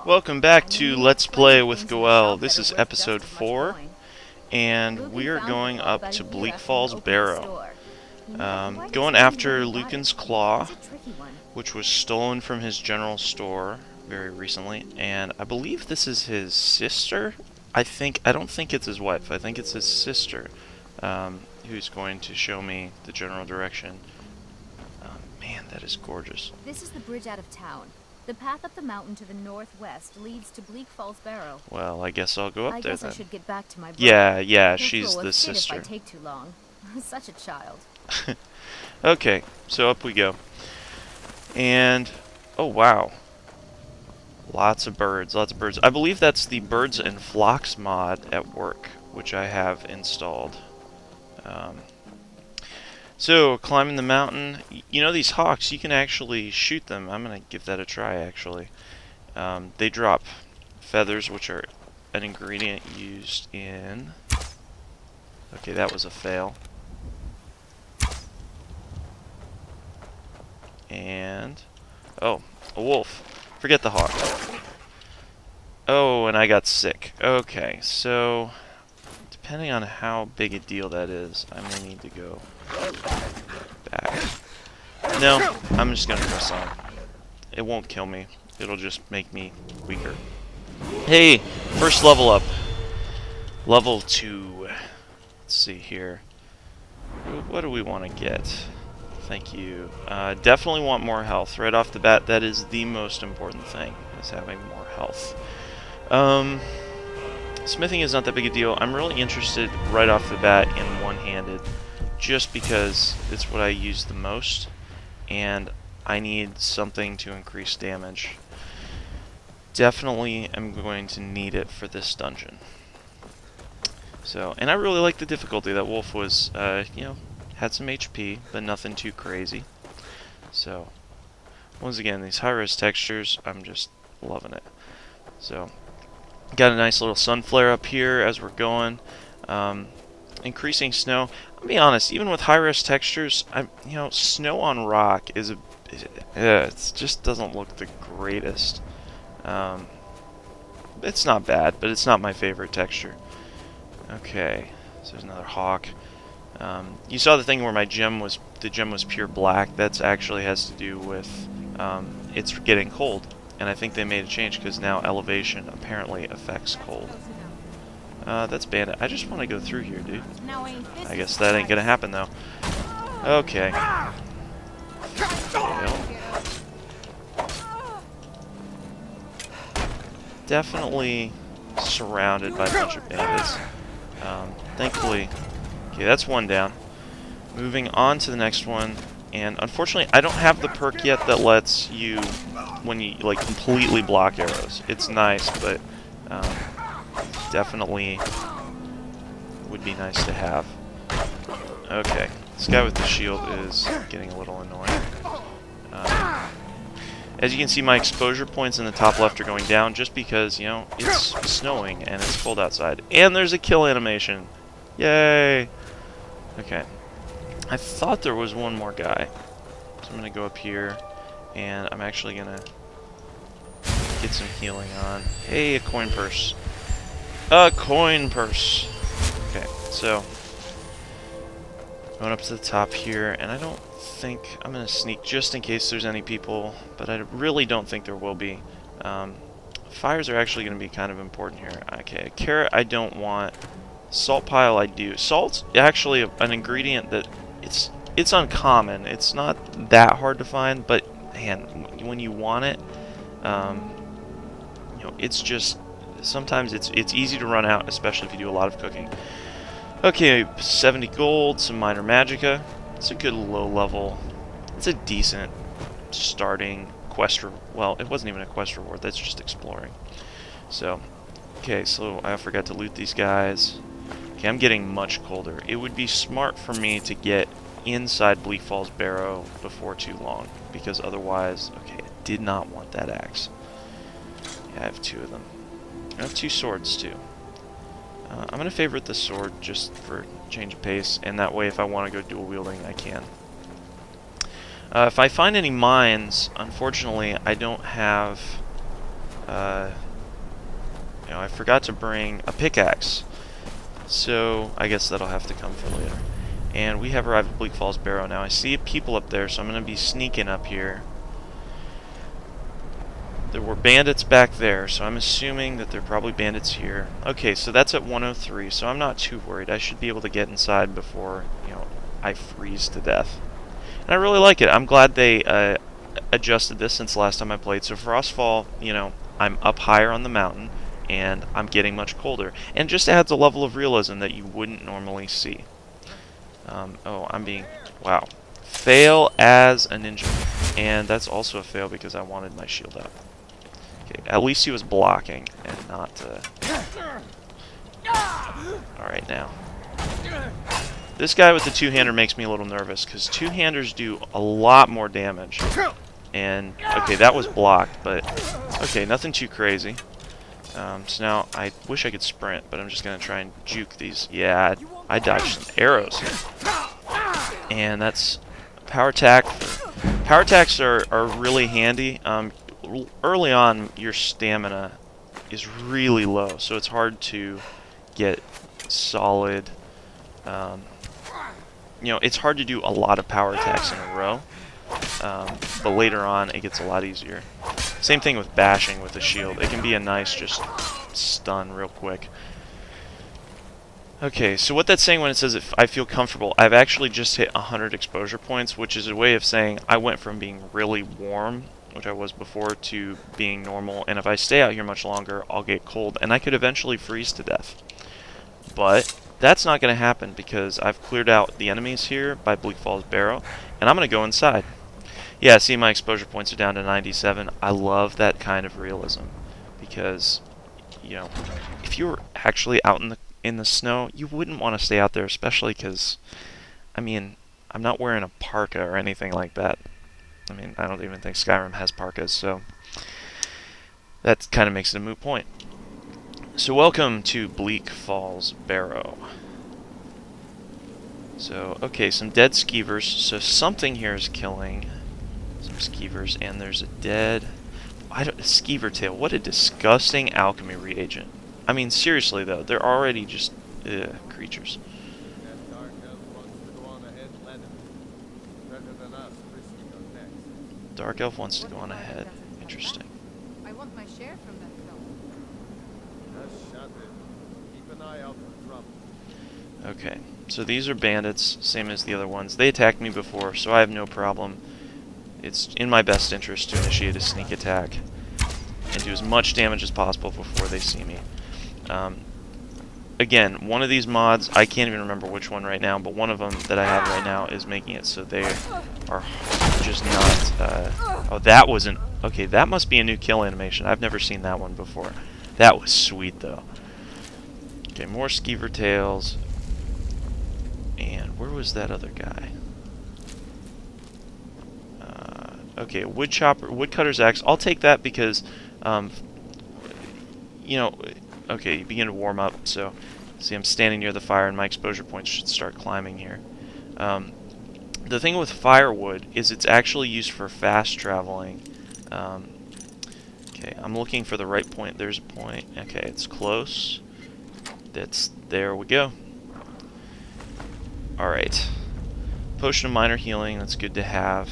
Welcome back to Let's Play with Goel. This is episode 4, and we are going up to Bleak Falls Barrow. Going after Lucan's Claw, which was stolen from his general store very recently, and I believe this is his sister. I don't think it's his wife. I think it's his sister, who's going to show me the general direction. Man, that is gorgeous. This is the bridge out of town. The path up the mountain to the northwest leads to Bleak Falls Barrow. Well, I guess I'll go up there then. I guess I should get back to my brother. Yeah, she's the sister. If I take too long. Such a child. Okay, so up we go. And, oh wow. Lots of birds, lots of birds. I believe that's the Birds and Flocks mod at work, which I have installed. So, climbing the mountain. You know, these hawks, you can actually shoot them. I'm going to give that a try, actually. They drop feathers, which are an ingredient used in... Okay, that was a fail. And... oh, a wolf. Forget the hawk. Oh, and I got sick. Okay, so... depending on how big a deal that is, I may need to go back. No, I'm just gonna press on. It won't kill me. It'll just make me weaker. Hey, first level up. Level 2. Let's see here. What do we want to get? Thank you. Definitely want more health. Right off the bat, that is the most important thing, is having more health. Smithing is not that big a deal. I'm really interested right off the bat in one-handed, just because it's what I use the most, and I need something to increase damage. Definitely am going to need it for this dungeon. So, and I really like the difficulty. That wolf was, you know, had some HP, but nothing too crazy. So, once again, these high-res textures, I'm just loving it. So, got a nice little sun flare up here as we're going. Increasing snow. I'll be honest, even with high-res textures, you know, snow on rock is it just doesn't look the greatest. It's not bad, but it's not my favorite texture. Okay, so there's another hawk. You saw the thing where the gem was pure black. That's actually has to do with it's getting cold. And I think they made a change because now elevation apparently affects cold. That's bandit. I just want to go through here, dude. I guess that ain't gonna happen though. Okay. Fail. Definitely surrounded by a bunch of bandits. Thankfully, okay, that's one down. Moving on to the next one. And unfortunately, I don't have the perk yet that lets you, when you like completely block arrows. It's nice, but definitely would be nice to have. Okay, this guy with the shield is getting a little annoying. As you can see, my exposure points in the top left are going down just because, you know, it's snowing and it's cold outside. And there's a kill animation. Yay! Okay. I thought there was one more guy. So I'm going to go up here, and I'm actually going to get some healing on. Hey, a coin purse. A coin purse! Okay, so going up to the top here, and I don't think... I'm going to sneak just in case there's any people, but I really don't think there will be. Fires are actually going to be kind of important here. Okay, carrot I don't want. Salt pile I do. Salt's actually an ingredient that... It's uncommon. It's not that hard to find, but man, when you want it, you know, it's just sometimes it's easy to run out, especially if you do a lot of cooking. Okay, 70 gold, some minor magicka. It's a good low level. It's a decent starting quest. Well, it wasn't even a quest reward. That's just exploring. So, okay, so I forgot to loot these guys. Okay, I'm getting much colder. It would be smart for me to get inside Bleak Falls Barrow before too long, because otherwise, okay, I did not want that axe. Yeah, I have 2 of them. I have 2 swords too. I'm going to favorite the sword just for change of pace, and that way if I want to go dual wielding, I can. If I find any mines, unfortunately, I don't have You know, I forgot to bring a pickaxe, so I guess that'll have to come for later. And we have arrived at Bleak Falls Barrow now. I see people up there, so I'm going to be sneaking up here. There were bandits back there, so I'm assuming that they're probably bandits here. Okay, so that's at 103, so I'm not too worried. I should be able to get inside before, you know, I freeze to death. And I really like it. I'm glad they adjusted this since last time I played. So Frostfall, you know, I'm up higher on the mountain, and I'm getting much colder. And it just adds a level of realism that you wouldn't normally see. Oh, I'm being... Wow. Fail as a ninja. And that's also a fail because I wanted my shield out. Okay, at least he was blocking and not... Alright, now. This guy with the two-hander makes me a little nervous, because two-handers do a lot more damage. And, okay, that was blocked, but... Okay, nothing too crazy. So now, I wish I could sprint, but I'm just going to try and juke these. Yeah, I dodged some arrows here. And that's... Power attack. Power attacks are really handy. Early on, your stamina is really low, so it's hard to get solid... you know, it's hard to do a lot of power attacks in a row, but later on it gets a lot easier. Same thing with bashing with the shield. It can be a nice just stun real quick. Okay, so what that's saying when it says if I feel comfortable, I've actually just hit 100 exposure points, which is a way of saying I went from being really warm, which I was before, to being normal, and if I stay out here much longer, I'll get cold, and I could eventually freeze to death. But that's not going to happen because I've cleared out the enemies here by Bleak Falls Barrow, and I'm going to go inside. Yeah, see, my exposure points are down to 97. I love that kind of realism because, you know, if you were actually out in the snow, you wouldn't want to stay out there, especially because, I mean, I'm not wearing a parka or anything like that. I mean, I don't even think Skyrim has parkas, so that kind of makes it a moot point. So welcome to Bleak Falls Barrow. So, okay, some dead skeevers. So something here is killing some skeevers, and there's a dead... skeever tail. What a disgusting alchemy reagent. I mean, seriously though, they're already just creatures. Dark elf wants to go on ahead. Interesting. I want my share from that film. Keep an eye out for trouble. Okay, so these are bandits, same as the other ones. They attacked me before, so I have no problem. It's in my best interest to initiate a sneak attack and do as much damage as possible before they see me. Again, one of these mods, I can't even remember which one right now, but one of them that I have right now is making it so they are just not... oh, that wasn't... Okay, that must be a new kill animation. I've never seen that one before. That was sweet, though. Okay, more skeever tails. And where was that other guy? Okay, woodcutter's axe. I'll take that because, you know... Okay, you begin to warm up, so see I'm standing near the fire and my exposure points should start climbing here. The thing with firewood is it's actually used for fast traveling. Okay, I'm looking for the right point. There's a point. Okay, it's close. There we go. Alright. Potion of minor healing, that's good to have.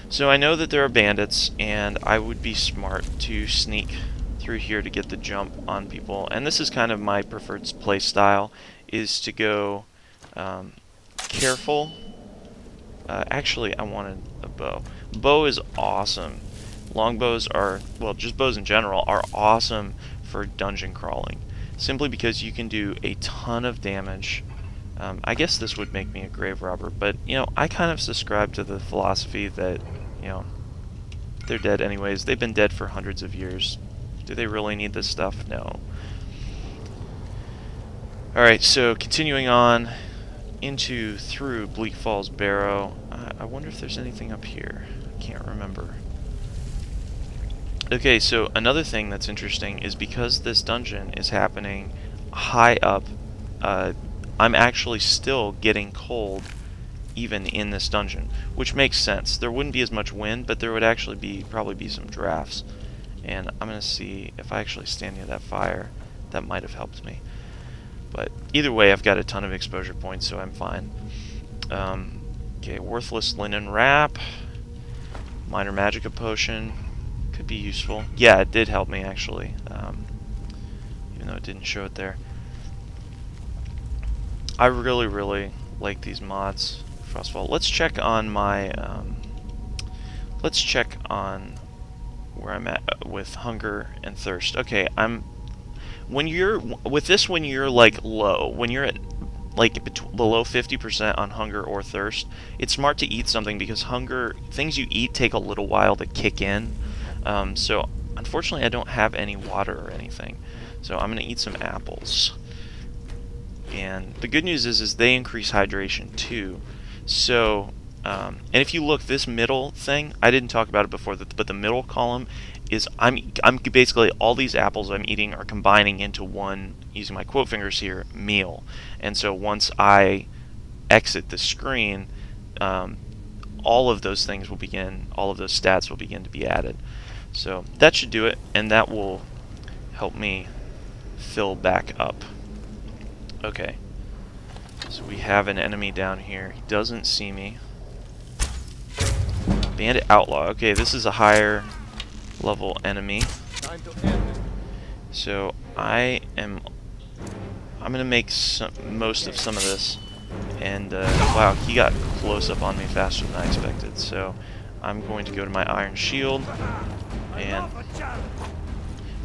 So I know that there are bandits, and I would be smart to sneak through here to get the jump on people, and this is kind of my preferred play style, is to go careful. Actually, I wanted a bow. Bow is awesome. Longbows are, well, just bows in general, are awesome for dungeon crawling, simply because you can do a ton of damage. I guess this would make me a grave robber, but, you know, I kind of subscribe to the philosophy that, you know, they're dead anyways. They've been dead for hundreds of years. Do they really need this stuff? No. Alright, so continuing on through Bleak Falls Barrow. I wonder if there's anything up here. I can't remember. Okay, so another thing that's interesting is because this dungeon is happening high up, I'm actually still getting cold even in this dungeon, which makes sense. There wouldn't be as much wind, but there would actually probably be some drafts. And I'm going to see if I actually stand near that fire. That might have helped me. But either way, I've got a ton of exposure points, so I'm fine. Okay, worthless linen wrap. Minor magicka potion. Could be useful. Yeah, it did help me, actually. Even though it didn't show it there. I really, really like these mods. Frostfall. Let's check on my... let's check on where I'm at with hunger and thirst. Okay, when you're like low, when you're at like below 50% on hunger or thirst, it's smart to eat something because things you eat take a little while to kick in. So unfortunately I don't have any water or anything. So I'm going to eat some apples. And the good news is they increase hydration too. So, and if you look, this middle thing, I didn't talk about it before, but the middle column is I'm basically all these apples I'm eating are combining into one, using my quote fingers here, meal. And so once I exit the screen, all of those things will begin, all of those stats will begin to be added. So that should do it, and that will help me fill back up. Okay, so we have an enemy down here. He doesn't see me. Bandit Outlaw. Okay, this is a higher level enemy. Time to end it. So I'm gonna make most of some of this. And wow, he got close up on me faster than I expected. So I'm going to go to my iron shield. And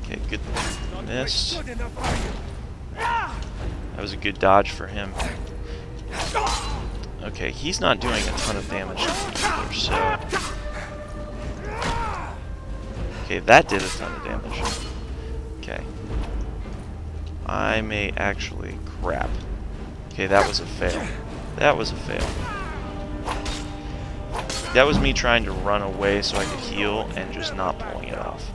okay, good. Missed. That was a good dodge for him. Okay, he's not doing a ton of damage to me either, so... Okay, that did a ton of damage. Okay. I may actually... Crap. Okay, that was a fail. That was a fail. That was me trying to run away so I could heal and just not pulling it off.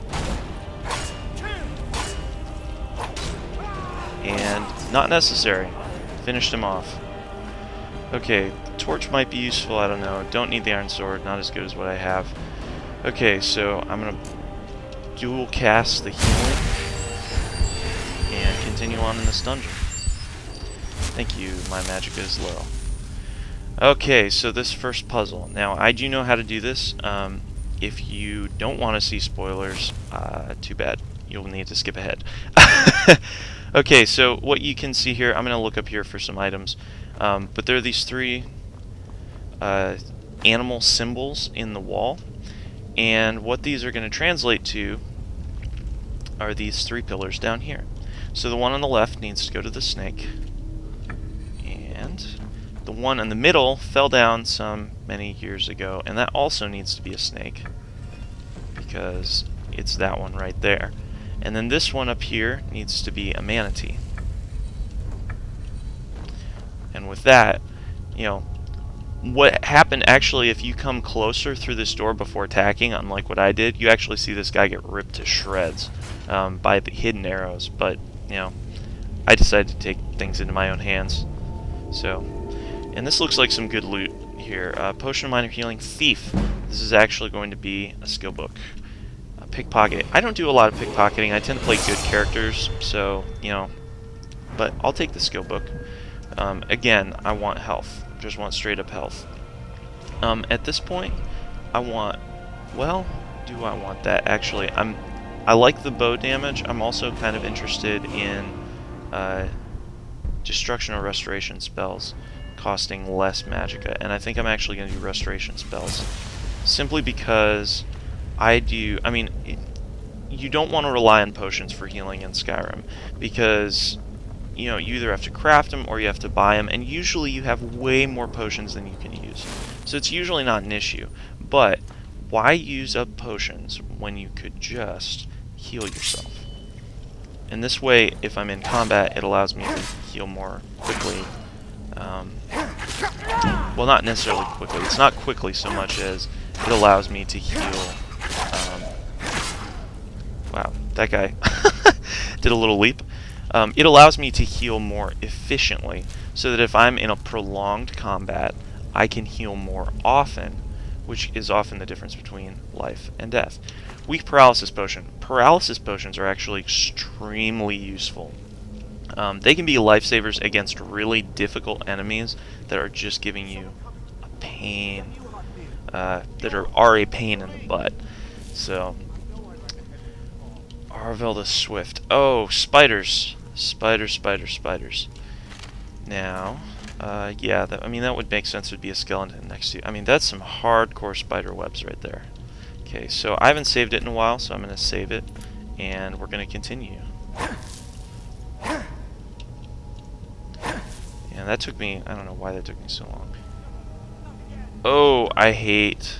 And not necessary. Finished him off. Okay, torch might be useful, I don't know. Don't need the iron sword, not as good as what I have. Okay, so I'm gonna dual cast the healing and continue on in this dungeon. Thank you, my magic is low. Okay, so this first puzzle. Now, I do know how to do this. If you don't want to see spoilers, too bad. You'll need to skip ahead. Okay, so what you can see here, I'm going to look up here for some items. But there are these three animal symbols in the wall. And what these are going to translate to are these three pillars down here. So the one on the left needs to go to the snake. And the one in the middle fell down many years ago. And that also needs to be a snake, because it's that one right there. And then this one up here needs to be a manatee. And with that, you know, what happened actually, if you come closer through this door before attacking, unlike what I did, you actually see this guy get ripped to shreds by the hidden arrows. But, you know, I decided to take things into my own hands. So, and this looks like some good loot here. Potion of Minor Healing, Thief. This is actually going to be a skill book. Pickpocket. I don't do a lot of pickpocketing. I tend to play good characters, so, you know, but I'll take the skill book. Again, I want health. Just want straight up health. At this point, I want, well, do I want that? Actually, I like the bow damage. I'm also kind of interested in destruction or restoration spells costing less magicka, and I think I'm actually going to do restoration spells simply because you don't want to rely on potions for healing in Skyrim, because, you know, you either have to craft them or you have to buy them, and usually you have way more potions than you can use. So it's usually not an issue. But why use up potions when you could just heal yourself? And this way, if I'm in combat, it allows me to heal more quickly. Well, not necessarily quickly. It's not quickly so much as it allows me to heal. Wow, that guy did a little leap. It allows me to heal more efficiently, so that if I'm in a prolonged combat, I can heal more often, which is often the difference between life and death. Weak paralysis potion. Paralysis potions are actually extremely useful. They can be lifesavers against really difficult enemies that are just giving you a pain, that are a pain in the butt. So, Arvel the Swift. Oh, spiders. Spiders, spiders, spiders. Now, yeah, I mean, that would make sense. Would be a skeleton next to you. I mean, that's some hardcore spider webs right there. Okay, so I haven't saved it in a while, so I'm going to save it, and we're going to continue. Yeah, that took me, I don't know why that took me so long. Oh, I hate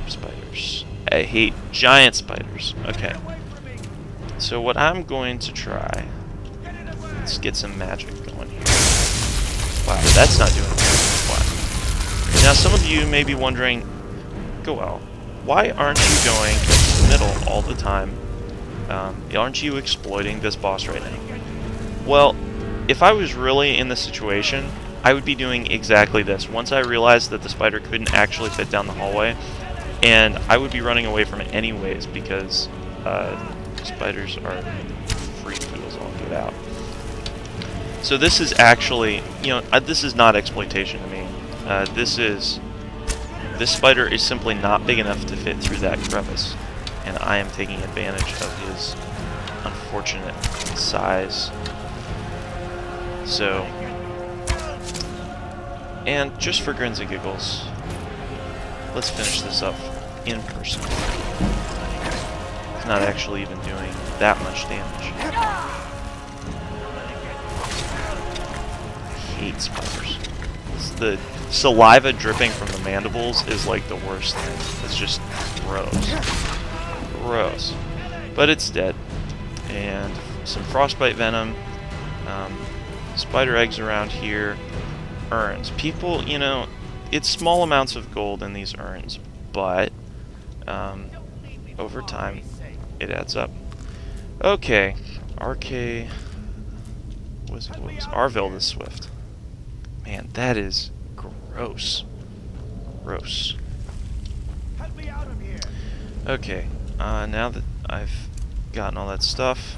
spiders. I hate giant spiders. Okay. So what I'm going to try, let's get some magic going here. Wow, that's not doing anything. Wow. Now, some of you may be wondering, Goel, why aren't you going to the middle all the time? Aren't you exploiting this boss right now? Well, if I was really in this situation, I would be doing exactly this. Once I realized that the spider couldn't actually fit down the hallway, and I would be running away from it anyways, because spiders are free tools all get out. So this is actually, you know, this is not exploitation to me. This spider is simply not big enough to fit through that crevice, and I am taking advantage of his unfortunate size. So, and just for grins and giggles, let's finish this up in person. It's not actually even doing that much damage. I hate spiders. The saliva dripping from the mandibles is like the worst thing. It's just gross. Gross. But it's dead. And some frostbite venom. Spider eggs around here. Urns. People, you know, it's small amounts of gold in these urns, but over time it adds up. Okay. RK. What was Arvel the Swift. Man, that is gross. Gross. Okay, now that I've gotten all that stuff,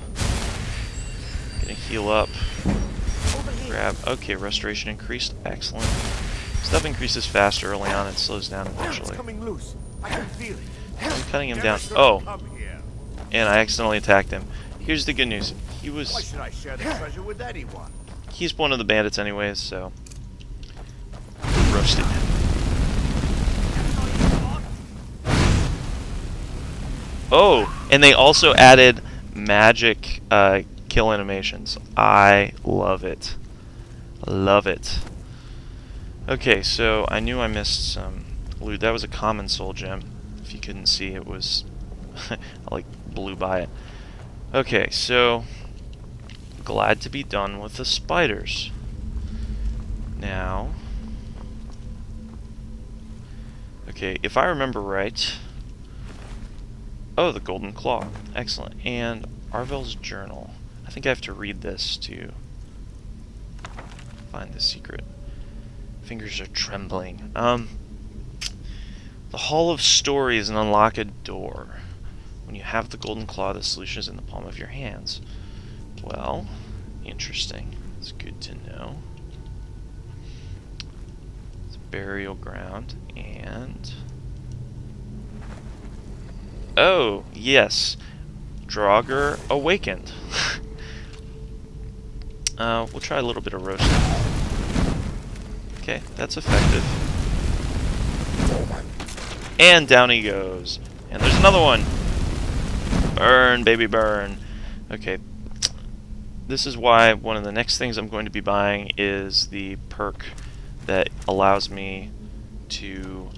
gonna heal up. Grab. Okay, restoration increased. Excellent. Stuff increases fast early on and slows down eventually. I'm cutting him down. Oh, and I accidentally attacked him. Here's the good news. He's one of the bandits anyways, so roasted. Oh, and they also added magic kill animations. I love it. Love it. Okay, so I knew I missed some loot. That was a common soul gem. If you couldn't see, it was I like blew by it. Okay, so glad to be done with the spiders. Now, okay, if I remember right, oh, the golden claw, excellent, and Arvel's journal. I think I have to read this to find the secret. Fingers are trembling. The Hall of Stories and unlock a door. When you have the golden claw, the solution is in the palm of your hands. Well, interesting. It's good to know. It's a burial ground, and oh, yes. Draugr awakened. We'll try a little bit of roasting. Okay, that's effective. And down he goes. And there's another one. Burn, baby, burn. Okay. This is why one of the next things I'm going to be buying is the perk that allows me to...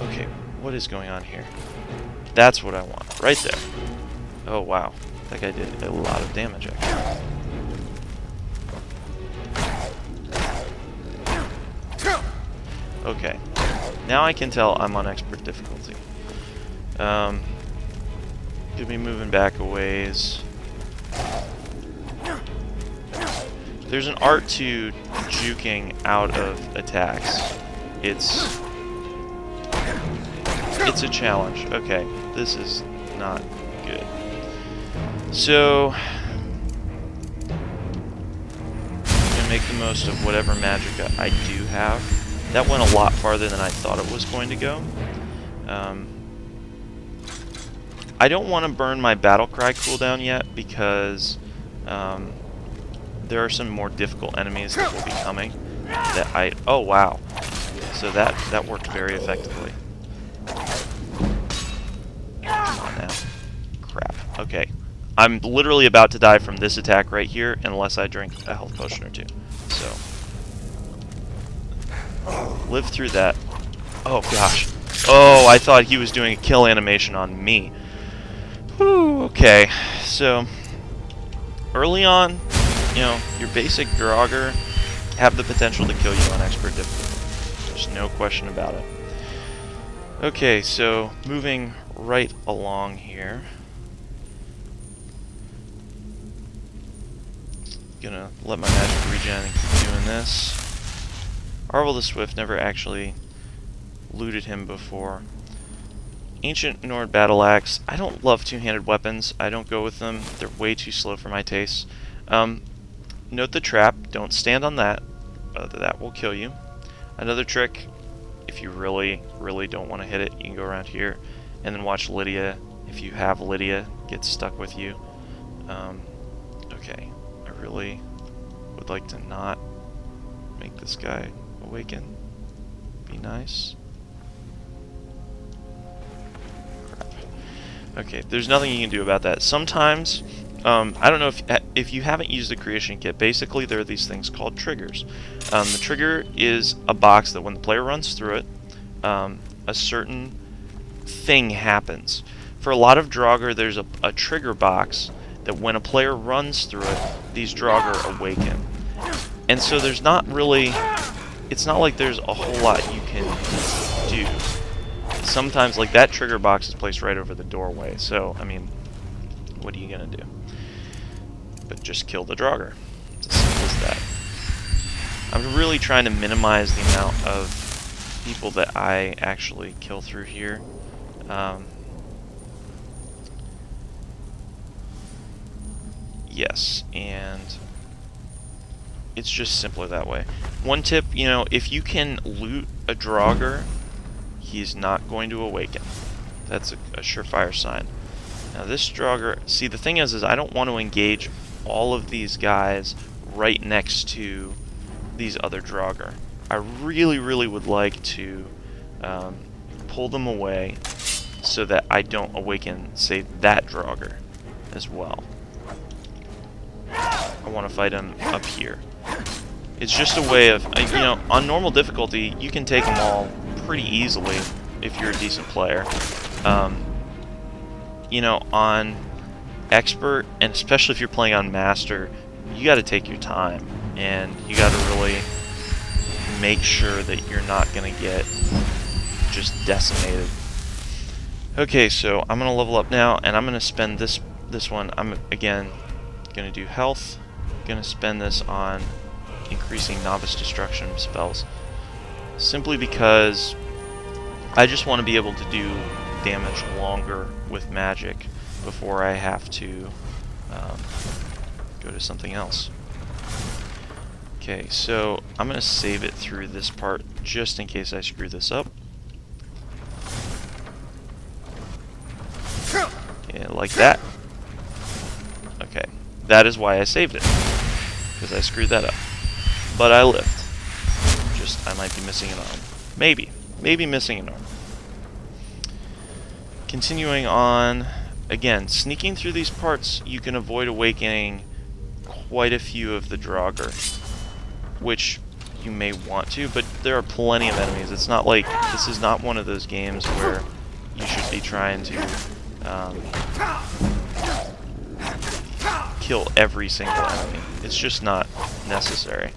Okay, what is going on here? That's what I want. Right there. Oh, wow. That guy did a lot of damage, actually. Okay. Now I can tell I'm on expert difficulty. Could be moving back a ways. There's an art to juking out of attacks. It's a challenge. Okay, this is not good. So, I'm going to make the most of whatever magicka I do have. That went a lot farther than I thought it was going to go. I don't want to burn my battle cry cooldown yet because there are some more difficult enemies that will be coming. That I oh wow, so that worked very effectively. Come on now, crap. Okay, I'm literally about to die from this attack right here unless I drink a health potion or two. So live through that. Oh gosh. Oh, I thought he was doing a kill animation on me. Whew, okay, so early on, you know, your basic Draugr have the potential to kill you on expert difficulty. There's no question about it. Okay, so moving right along here. Gonna let my magic regen and keep doing this. Arvel the Swift, never actually looted him before. Ancient Nord Battle Axe. I don't love two-handed weapons. I don't go with them. They're way too slow for my tastes. Note the trap. Don't stand on that. That will kill you. Another trick, if you really, really don't want to hit it, you can go around here and then watch Lydia. If you have Lydia, get stuck with you. Okay. I really would like to not make this guy awaken. Be nice. Okay, there's nothing you can do about that. Sometimes, I don't know if you haven't used the creation kit, basically there are these things called triggers. The trigger is a box that when the player runs through it, a certain thing happens. For a lot of Draugr, there's a trigger box that when a player runs through it, these Draugr awaken. And so there's not really, it's not like there's a whole lot you can do. Sometimes, like, that trigger box is placed right over the doorway, so, I mean, what are you gonna do? But just kill the Draugr. It's as simple as that. I'm really trying to minimize the amount of people that I actually kill through here. Yes, and it's just simpler that way. One tip, you know, if you can loot a Draugr, he's not going to awaken. That's a surefire sign. Now this Draugr, see the thing is I don't want to engage all of these guys right next to these other Draugr. I really, really would like to pull them away so that I don't awaken, say, that Draugr as well. I want to fight him up here. It's just a way of, you know, on normal difficulty, you can take them all pretty easily if you're a decent player. You know, on expert, and especially if you're playing on master, you got to take your time, and you got to really make sure that you're not going to get just decimated. Okay, so I'm going to level up now, and I'm going to spend this one. I'm again going to do health. Going to spend this on increasing novice destruction spells, simply because I just want to be able to do damage longer with magic before I have to go to something else. Okay, so I'm going to save it through this part just in case I screw this up. Yeah, like that. Okay, that is why I saved it, because I screwed that up. But I lived. Just, I might be missing an arm. Maybe missing an arm. Continuing on, again, sneaking through these parts, you can avoid awakening quite a few of the Draugr, which you may want to, but there are plenty of enemies. It's not like, this is not one of those games where you should be trying to kill every single enemy. It's just not necessary.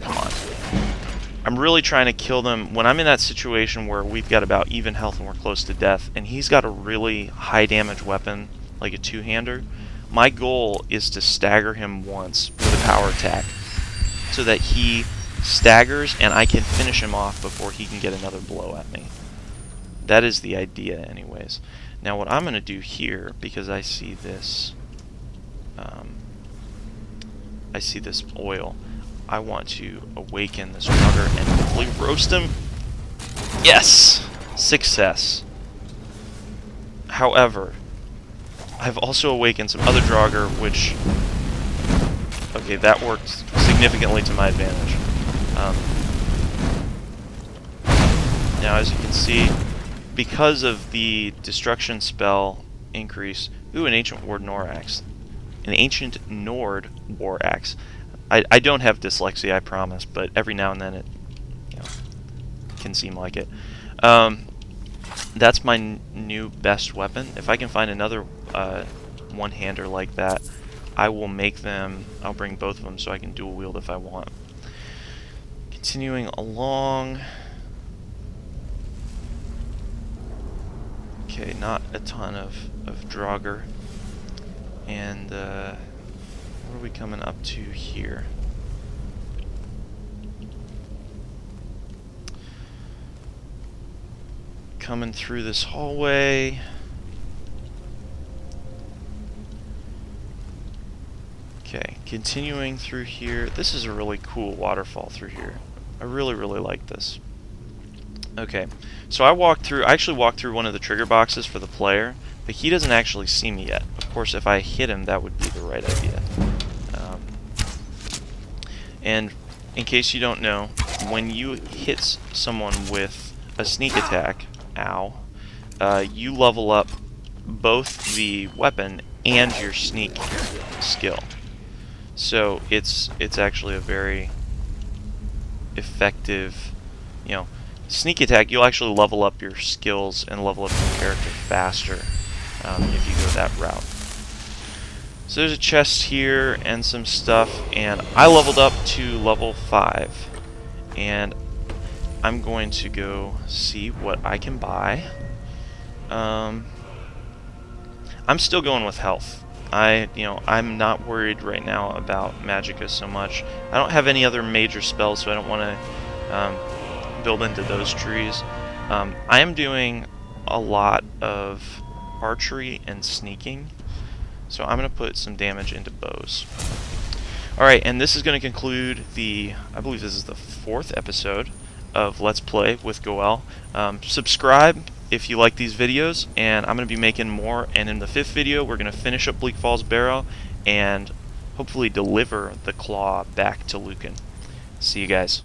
Come on. I'm really trying to kill them when I'm in that situation where we've got about even health and we're close to death, and he's got a really high damage weapon, like a two-hander. My goal is to stagger him once with a power attack, so that he staggers and I can finish him off before he can get another blow at me. That is the idea anyways. Now what I'm going to do here, because I see this oil, I want to awaken this Draugr and hopefully roast him. Yes! Success. However, I've also awakened some other Draugr, which... Okay, that worked significantly to my advantage. Now, as you can see, because of the destruction spell increase... Ooh, an ancient Nord axe. An ancient Nord war axe. I don't have dyslexia, I promise, but every now and then it can seem like it. That's my new best weapon. If I can find another one-hander like that, I will make them. I'll bring both of them so I can dual wield if I want. Continuing along. Okay, not a ton of Draugr. And what are we coming up to here? Coming through this hallway. Okay, continuing through here. This is a really cool waterfall through here. I really, really like this. Okay, so I actually walked through one of the trigger boxes for the player, but he doesn't actually see me yet. Of course, if I hit him, that would be the right idea. And in case you don't know, when you hit someone with a sneak attack, ow, you level up both the weapon and your sneak skill. So it's actually a very effective, sneak attack. You'll actually level up your skills and level up your character faster if you go that route. So there's a chest here and some stuff, and I leveled up to level 5, and I'm going to go see what I can buy. I'm still going with health. I'm not worried right now about magicka so much. I don't have any other major spells, so I don't want to build into those trees. I am doing a lot of archery and sneaking, so I'm going to put some damage into bows. Alright, and this is going to conclude I believe this is the 4th episode of Let's Play with Goel. Subscribe if you like these videos, and I'm going to be making more, and in the 5th video we're going to finish up Bleak Falls Barrow and hopefully deliver the claw back to Lucan. See you guys.